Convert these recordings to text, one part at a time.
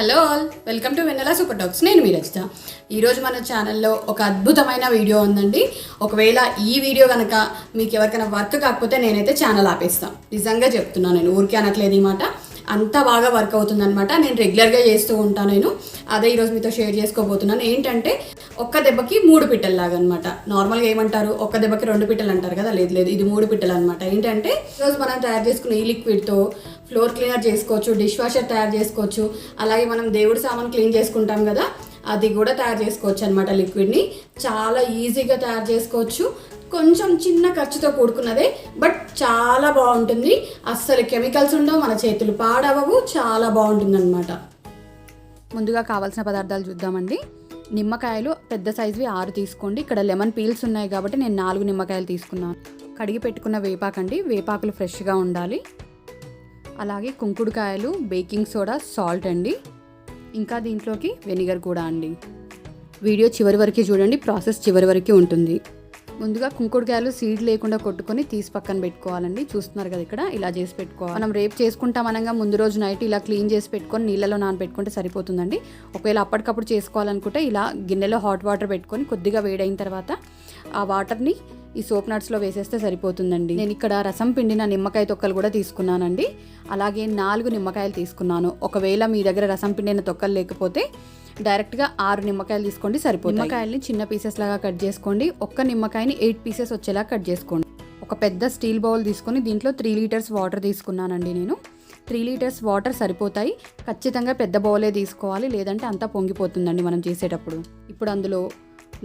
Hello all, welcome to Vennela super talks. నేను మీ రచిత. ఈరోజు మన ఛానల్లో ఒక అద్భుతమైన వీడియో ఉందండి. ఒకవేళ ఈ వీడియో కనుక మీకు ఎవరికైనా వర్క్ కాకపోతే నేనైతే ఛానల్ ఆపేస్తాను. నిజంగా చెప్తున్నాను, నేను ఊరికే అనట్లేదు. ఈ మాట అంత బాగా వర్క్ అవుతుందన్నమాట. నేను రెగ్యులర్గా చేస్తూ ఉంటాను. నేను అదే ఈరోజు మీతో షేర్ చేసుకోబోతున్నాను. ఏంటంటే ఒక్క దెబ్బకి 3 పిట్టల్లాగా అనమాట. నార్మల్గా ఏమంటారు, ఒక్క దెబ్బకి 2 పిట్టలు అంటారు కదా. లేదు, ఇది 3 పిట్టలు అనమాట. ఏంటంటే ఈరోజు మనం తయారు చేసుకున్న ఈ లిక్విడ్తో ఫ్లోర్ క్లీనర్ చేసుకోవచ్చు, డిష్ వాషర్ తయారు చేసుకోవచ్చు, అలాగే మనం దేవుడి సామాన్ క్లీన్ చేసుకుంటాం కదా, అది కూడా తయారు చేసుకోవచ్చు అనమాట. లిక్విడ్ని చాలా ఈజీగా తయారు చేసుకోవచ్చు. కొంచెం చిన్న ఖర్చుతో కూడుకున్నదే, బట్ చాలా బాగుంటుంది. అస్సలు కెమికల్స్ ఉండవు, మన చేతులు పాడవవు, చాలా బాగుంటుంది అనమాట. ముందుగా కావాల్సిన పదార్థాలు చూద్దామండి. నిమ్మకాయలు పెద్ద సైజువి 6 తీసుకోండి. ఇక్కడ లెమన్ పీల్స్ ఉన్నాయి కాబట్టి నేను 4 నిమ్మకాయలు తీసుకున్నాను. కడిగి పెట్టుకున్న వేపాకండి, వేపాకులు ఫ్రెష్గా ఉండాలి. అలాగే కుంకుడుకాయలు, బేకింగ్ సోడా, సాల్ట్ అండి. ఇంకా దీంట్లోకి వెనిగర్ కూడా అండి. వీడియో చివరి వరకు చూడండి, ప్రాసెస్ చివరి వరకు ఉంటుంది. ముందుగా కుంకుడుకాయలు సీడ్ లేకుండా కొట్టుకొని తీసి పక్కన పెట్టుకోవాలండి. చూస్తున్నారు కదా, ఇక్కడ ఇలా చేసి పెట్టుకోవాలి. మనం రేపు చేసుకుంటాం అనగా ముందు రోజు నైట్ ఇలా క్లీన్ చేసి పెట్టుకొని నీళ్ళలో నానబెట్టుకుంటే సరిపోతుందండి. ఒకవేళ అప్పటికప్పుడు చేసుకోవాలనుకుంటే ఇలా గిన్నెలో హాట్ వాటర్ పెట్టుకొని కొద్దిగా వేడైన తర్వాత ఆ వాటర్ని ఈ సోప్ నట్స్లో వేసేస్తే సరిపోతుందండి. నేను ఇక్కడ రసం పిండిన నిమ్మకాయ తొక్కలు కూడా తీసుకున్నానండి. అలాగే 4 నిమ్మకాయలు తీసుకున్నాను. ఒకవేళ మీ దగ్గర రసం పిండిన తొక్కలు లేకపోతే డైరెక్ట్గా 6 నిమ్మకాయలు తీసుకోండి, సరిపోతుంది. నిమ్మకాయల్ని చిన్న పీసెస్ లాగా కట్ చేసుకోండి. ఒక్క నిమ్మకాయని 8 పీసెస్ వచ్చేలా కట్ చేసుకోండి. ఒక పెద్ద స్టీల్ బౌల్ తీసుకొని దీంట్లో 3 లీటర్స్ వాటర్ తీసుకున్నానండి. నేను 3 లీటర్స్ వాటర్ సరిపోతాయి. ఖచ్చితంగా పెద్ద బౌలే తీసుకోవాలి, లేదంటే అంతా పొంగిపోతుందండి మనం చేసేటప్పుడు. ఇప్పుడు అందులో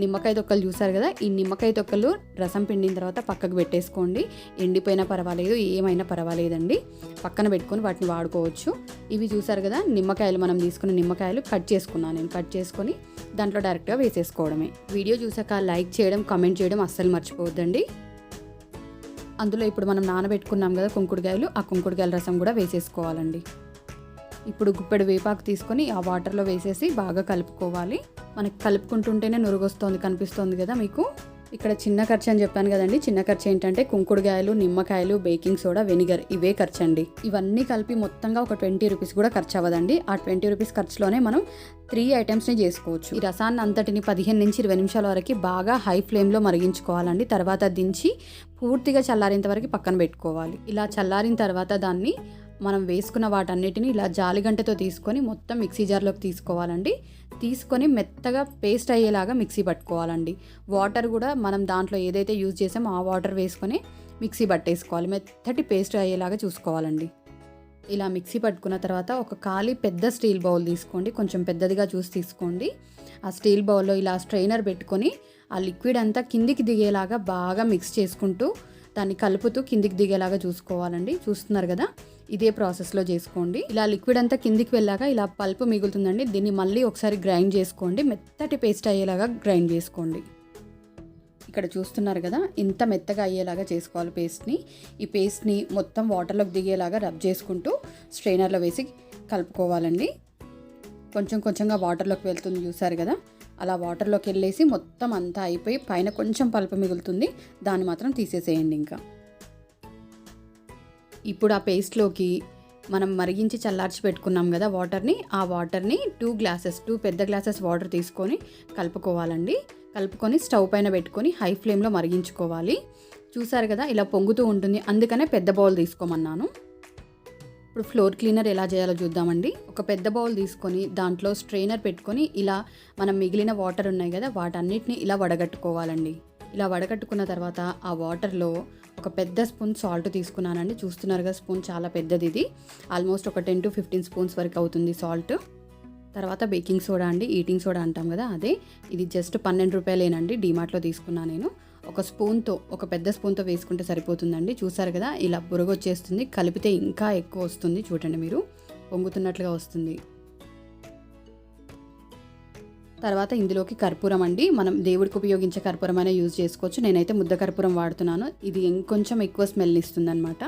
నిమ్మకాయ తొక్కలు చూసారు కదా, ఈ నిమ్మకాయ తొక్కలు రసం పిండిన తర్వాత పక్కకు పెట్టేసుకోండి. ఎండిపోయినా పర్వాలేదు, ఏమైనా పర్వాలేదండి. పక్కన పెట్టుకొని వాటిని వాడుకోవచ్చు. ఇవి చూసారు కదా, నిమ్మకాయలు మనం తీసుకున్న నిమ్మకాయలు కట్ చేసుకున్నాను. నేను కట్ చేసుకొని దాంట్లో డైరెక్ట్గా వేసేసుకోవడమే. వీడియో చూసాక లైక్ చేయడం, కామెంట్ చేయడం అస్సలు మర్చిపోవద్దండి. అందులో ఇప్పుడు మనం నానబెట్టుకున్నాం కదా కుంకుడుకాయలు, ఆ కుంకుడుకాయల రసం కూడా వేసేసుకోవాలండి. ఇప్పుడు గుప్పెడు వేపాకు తీసుకొని ఆ వాటర్లో వేసేసి బాగా కలుపుకోవాలి. మనకి కలుపుకుంటుంటేనే నురుగొస్తుంది, కనిపిస్తుంది కదా మీకు. ఇక్కడ చిన్న ఖర్చు అని చెప్పాను కదండి. చిన్న ఖర్చు ఏంటంటే కుంకుడుకాయలు, నిమ్మకాయలు, బేకింగ్ సోడా, వెనిగర్, ఇవే ఖర్చు అండి. ఇవన్నీ కలిపి మొత్తంగా ఒక 20 రూపీస్ కూడా ఖర్చు అవ్వదండి. ఆ 20 రూపీస్ ఖర్చులోనే మనం 3 ఐటమ్స్ని చేసుకోవచ్చు. ఈ రసాన్ని అంతటిని 15 నుంచి 20 నిమిషాల వరకు బాగా హై ఫ్లేమ్లో మరిగించుకోవాలండి. తర్వాత దించి పూర్తిగా చల్లారేంత వరకు పక్కన పెట్టుకోవాలి. ఇలా చల్లారిన తర్వాత దాన్ని మనం వేసుకున్న వాటన్నిటిని ఇలా జాలిగంటతో తీసుకొని మొత్తం మిక్సీ జార్లోకి తీసుకోవాలండి. తీసుకొని మెత్తగా పేస్ట్ అయ్యేలాగా మిక్సీ పట్టుకోవాలండి. వాటర్ కూడా మనం దాంట్లో ఏదైతే యూజ్ చేసామో ఆ వాటర్ వేసుకొని మిక్సీ పట్టేసుకోవాలి. మెత్తటి పేస్ట్ అయ్యేలాగా చూసుకోవాలండి. ఇలా మిక్సీ పట్టుకున్న తర్వాత ఒక ఖాళీ పెద్ద స్టీల్ బౌల్ తీసుకోండి. కొంచెం పెద్దదిగా చూసి తీసుకోండి. ఆ స్టీల్ బౌల్లో ఇలా స్ట్రైనర్ పెట్టుకొని ఆ లిక్విడ్ అంతా కిందికి దిగేలాగా బాగా మిక్స్ చేసుకుంటూ దాన్ని కలుపుతూ కిందికి దిగేలాగా చూసుకోవాలండి. చూస్తున్నారు కదా, ఇదే ప్రాసెస్లో చేసుకోండి. ఇలా లిక్విడ్ అంతా కిందికి వెళ్ళాక ఇలా పల్పు మిగులుతుందండి. దీన్ని మళ్ళీ ఒకసారి గ్రైండ్ చేసుకోండి. మెత్తటి పేస్ట్ అయ్యేలాగా గ్రైండ్ చేసుకోండి. ఇక్కడ చూస్తున్నారు కదా, ఇంత మెత్తగా అయ్యేలాగా చేసుకోవాలి పేస్ట్ని. ఈ పేస్ట్ని మొత్తం వాటర్లోకి దిగేలాగా రబ్ చేసుకుంటూ స్ట్రైనర్లో వేసి కలుపుకోవాలండి. కొంచెం కొంచెంగా వాటర్లోకి వెళ్తుంది చూసారు కదా, అలా వాటర్లోకి వెళ్ళేసి మొత్తం అంతా అయిపోయి పైన కొంచెం పల్పు మిగులుతుంది, దాన్ని మాత్రం తీసేసేయండి. ఇంకా ఇప్పుడు ఆ పేస్ట్లోకి మనం మరిగించి చల్లార్చి పెట్టుకున్నాం కదా వాటర్ని, ఆ వాటర్ని 2 పెద్ద గ్లాసెస్ వాటర్ తీసుకొని కలుపుకోవాలండి. కలుపుకొని స్టవ్ పైన పెట్టుకొని హై ఫ్లేమ్లో మరిగించుకోవాలి. చూసారు కదా, ఇలా పొంగుతూ ఉంటుంది, అందుకనే పెద్ద బౌల్ తీసుకోమన్నాను. ఇప్పుడు ఫ్లోర్ క్లీనర్ ఎలా చేయాలో చూద్దామండి. ఒక పెద్ద బౌల్ తీసుకొని దాంట్లో స్ట్రైనర్ పెట్టుకొని ఇలా మనం మిగిలిన వాటర్ ఉన్నాయి కదా వాటన్నిటిని ఇలా వడగట్టుకోవాలండి. ఇలా వడగట్టుకున్న తర్వాత ఆ వాటర్లో ఒక పెద్ద స్పూన్ సాల్ట్ తీసుకున్నానండి. చూస్తున్నారు కదా, స్పూన్ చాలా పెద్దది. ఇది ఆల్మోస్ట్ ఒక 10 to 15 స్పూన్స్ వరకు అవుతుంది సాల్ట్. తర్వాత బేకింగ్ సోడా అండి, ఈటింగ్ సోడా అంటాం కదా, అదే. ఇది జస్ట్ 12 రూపాయలేనండి, డీమార్ట్లో తీసుకున్నాను నేను. ఒక పెద్ద స్పూన్తో వేసుకుంటే సరిపోతుందండి. చూసారు కదా, ఇలా బురగ వచ్చేస్తుంది. కలిపితే ఇంకా ఎక్కువ వస్తుంది, చూడండి మీరు, పొంగుతున్నట్లుగా వస్తుంది. తర్వాత ఇందులోకి కర్పూరం అండి. మనం దేవుడికి ఉపయోగించే కర్పూరం అయినా యూజ్ చేసుకోవచ్చు. నేనైతే ముద్ద కర్పూరం వాడుతున్నాను, ఇది ఇంకొంచెం ఎక్కువ స్మెల్ ఇస్తుంది అనమాట.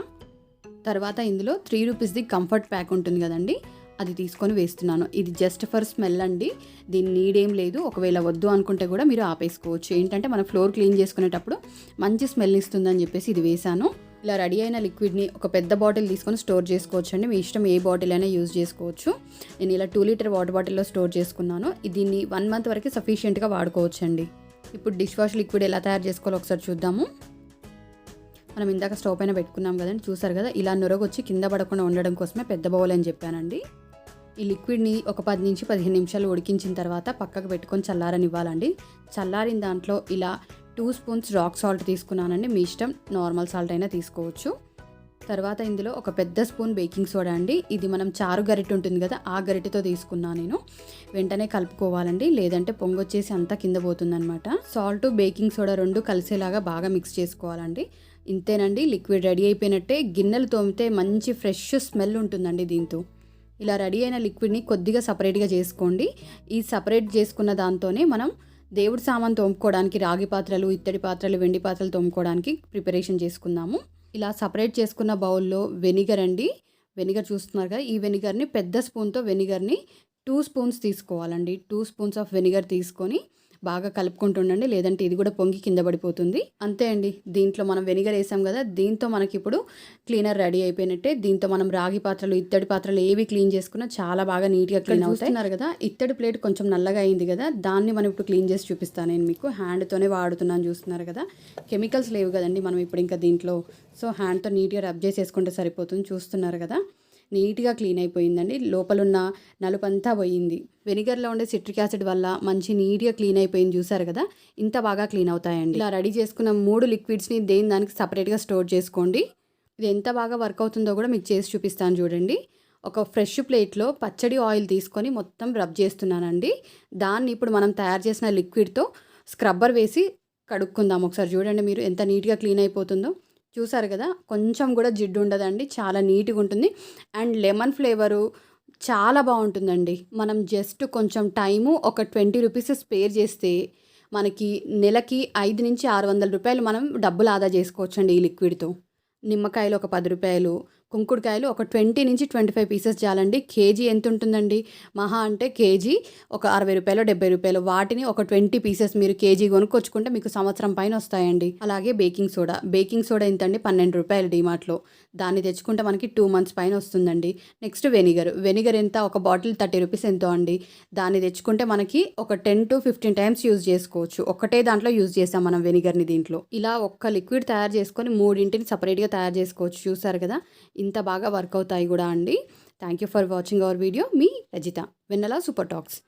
తర్వాత ఇందులో 3 రూపీస్ది కంఫర్ట్ ప్యాక్ ఉంటుంది కదండి, అది తీసుకొని వేస్తున్నాను. ఇది జస్ట్ ఫర్ స్మెల్ అండి, దీని నీడేం లేదు. ఒకవేళ వద్దు అనుకుంటే కూడా మీరు ఆపేసుకోవచ్చు. ఏంటంటే మనం ఫ్లోర్ క్లీన్ చేసుకునేటప్పుడు మంచి స్మెల్ ఇస్తుందని చెప్పేసి ఇది వేసాను. ఇలా రెడీ అయిన లిక్విడ్ని ఒక పెద్ద బాటిల్ తీసుకొని స్టోర్ చేసుకోవచ్చు అండి. మీ ఇష్టం ఏ బాటిల్ అయినా యూజ్ చేసుకోవచ్చు. నేను ఇలా 2 లీటర్ వాటర్ బాటిల్లో స్టోర్ చేసుకున్నాను. దీన్ని 1 మంత్ వరకు సఫిషియెంట్గా వాడుకోవచ్చు అండి. ఇప్పుడు డిష్ వాష్ లిక్విడ్ ఎలా తయారు చేసుకోవాలో ఒకసారి చూద్దాము. మనం ఇందాక స్టవ్ పైన పెట్టుకున్నాం కదండి, చూసారు కదా, ఇలా నొరగొచ్చి కింద పడకుండా ఉండడం కోసమే పెద్ద బౌల్ అని చెప్పానండి. ఈ లిక్విడ్ని ఒక 10 నుంచి 15 నిమిషాలు ఉడికించిన తర్వాత పక్కకు పెట్టుకొని చల్లారనివ్వాలండి. చల్లారిన దాంట్లో ఇలా 2 స్పూన్స్ రాక్ సాల్ట్ తీసుకున్నానండి. మీ ఇష్టం నార్మల్ సాల్ట్ అయినా తీసుకోవచ్చు. తర్వాత ఇందులో ఒక పెద్ద స్పూన్ బేకింగ్ సోడా అండి. ఇది మనం చారు గరిటె ఉంటుంది కదా, ఆ గరిటెతో తీసుకున్నాను నేను. వెంటనే కలుపుకోవాలండి, లేదంటే పొంగొచ్చేసి అంతా కింద పోతుందన్నమాట. సాల్ట్ బేకింగ్ సోడా 2 కలిసేలాగా బాగా మిక్స్ చేసుకోవాలండి. ఇంతేనండి, లిక్విడ్ రెడీ అయిపోయినట్టే. గిన్నెలు తోమితే మంచి ఫ్రెష్ స్మెల్ ఉంటుందండి దీంతో. ఇలా రెడీ అయిన లిక్విడ్ని కొద్దిగా సపరేట్గా చేసుకోండి. ఈ సపరేట్ చేసుకున్న దాంతోనే మనం దేవుడి సామాన్ తోముకోవడానికి రాగి పాత్రలు, ఇత్తడి పాత్రలు, వెండి పాత్రలు తోముకోవడానికి ప్రిపరేషన్ చేసుకుందాము. ఇలా సపరేట్ చేసుకున్న బౌల్లో వెనిగర్ అండి. వెనిగర్ చూస్తున్నారు కదా, ఈ వెనిగర్ని పెద్ద స్పూన్తో వెనిగర్ని 2 స్పూన్స్ తీసుకోవాలండి. 2 స్పూన్స్ ఆఫ్ వెనిగర్ తీసుకొని బాగా కలుపుకుంటుండండి, లేదంటే ఇది కూడా పొంగి కింద పడిపోతుంది. అంతే అండి, దీంట్లో మనం వెనిగర్ వేసాం కదా, దీంతో మనకి ఇప్పుడు క్లీనర్ రెడీ అయిపోయినట్టే. దీంతో మనం రాగి పాత్రలు, ఇత్తడి పాత్రలు ఏవి క్లీన్ చేసుకున్నా చాలా బాగా నీట్గా క్లీన్ అవుతున్నారు కదా. ఇత్తడి ప్లేట్ కొంచెం నల్లగా అయింది కదా, దాన్ని మనం ఇప్పుడు క్లీన్ చేసి చూపిస్తాను నేను మీకు. హ్యాండ్తోనే వాడుతున్నాను, చూస్తున్నారు కదా. కెమికల్స్ లేవు కదండి మనం ఇప్పుడు ఇంకా దీంట్లో. సో హ్యాండ్తో నీట్గా రబ్ చేసేసుకుంటే సరిపోతుంది. చూస్తున్నారు కదా, నీట్గా క్లీన్ అయిపోయిందండి. లోపలున్న నలుపంతా పోయింది. వెనిగర్లో ఉండే సిట్రిక్ యాసిడ్ వల్ల మంచి నీట్గా క్లీన్ అయిపోయింది. చూసారు కదా, ఇంత బాగా క్లీన్ అవుతాయండి. ఇలా రెడీ చేసుకున్న 3 లిక్విడ్స్ని దానికి సపరేట్గా స్టోర్ చేసుకోండి. ఇది ఎంత బాగా వర్క్ అవుతుందో కూడా మీకు చేసి చూపిస్తాను చూడండి. ఒక ఫ్రెష్ ప్లేట్లో పచ్చడి ఆయిల్ తీసుకొని మొత్తం రబ్ చేస్తున్నానండి. దాన్ని ఇప్పుడు మనం తయారు చేసిన లిక్విడ్తో స్క్రబ్బర్ వేసి కడుక్కుందాం. ఒకసారి చూడండి మీరు ఎంత నీట్గా క్లీన్ అయిపోతుందో. చూసారు కదా, కొంచెం కూడా జిడ్డు ఉండదండి, చాలా నీట్గా ఉంటుంది. అండ్ లెమన్ ఫ్లేవరు చాలా బాగుంటుందండి. మనం జస్ట్ కొంచెం టైము ఒక 20 రూపీస్ స్పేర్ చేస్తే మనకి నెలకి 5 నుంచి 600 రూపాయలు మనం డబ్బులు ఆదా చేసుకోవచ్చండి ఈ లిక్విడ్తో. నిమ్మకాయలు ఒక 10 రూపాయలు, కుంకుడుకాయలు ఒక 20 నుంచి 25 పీసెస్ చాలండి. కేజీ ఎంత ఉంటుందండి, మహా అంటే కేజీ ఒక 60 రూపాయలు 70 రూపాయలు. వాటిని ఒక 20 పీసెస్ మీరు కేజీ కొనుక్కొచ్చుకుంటే మీకు సంవత్సరం పైన వస్తాయండి. అలాగే బేకింగ్ సోడా ఎంతండి, 12 రూపాయలు డిమార్ట్లో. దాన్ని తెచ్చుకుంటే మనకి 2 మంత్స్ పైన వస్తుందండి. నెక్స్ట్ వెనిగర్ ఎంత, ఒక బాటిల్ 30 రూపీస్ ఎంతో అండి. దాన్ని తెచ్చుకుంటే మనకి ఒక 10 to 15 టైమ్స్ యూజ్ చేసుకోవచ్చు. ఒకటే దాంట్లో యూజ్ చేసాం మనం వెనిగర్ని దీంట్లో. ఇలా ఒక్క లిక్విడ్ తయారు చేసుకొని 3ని సపరేట్గా తయారు చేసుకోవచ్చు. చూసారు కదా, ఇంత బాగా వర్క్ అవుతాయి కూడా అండి. Thank you for watching our video. మీ రజిత, వెన్నెలా సూపర్ టాక్స్.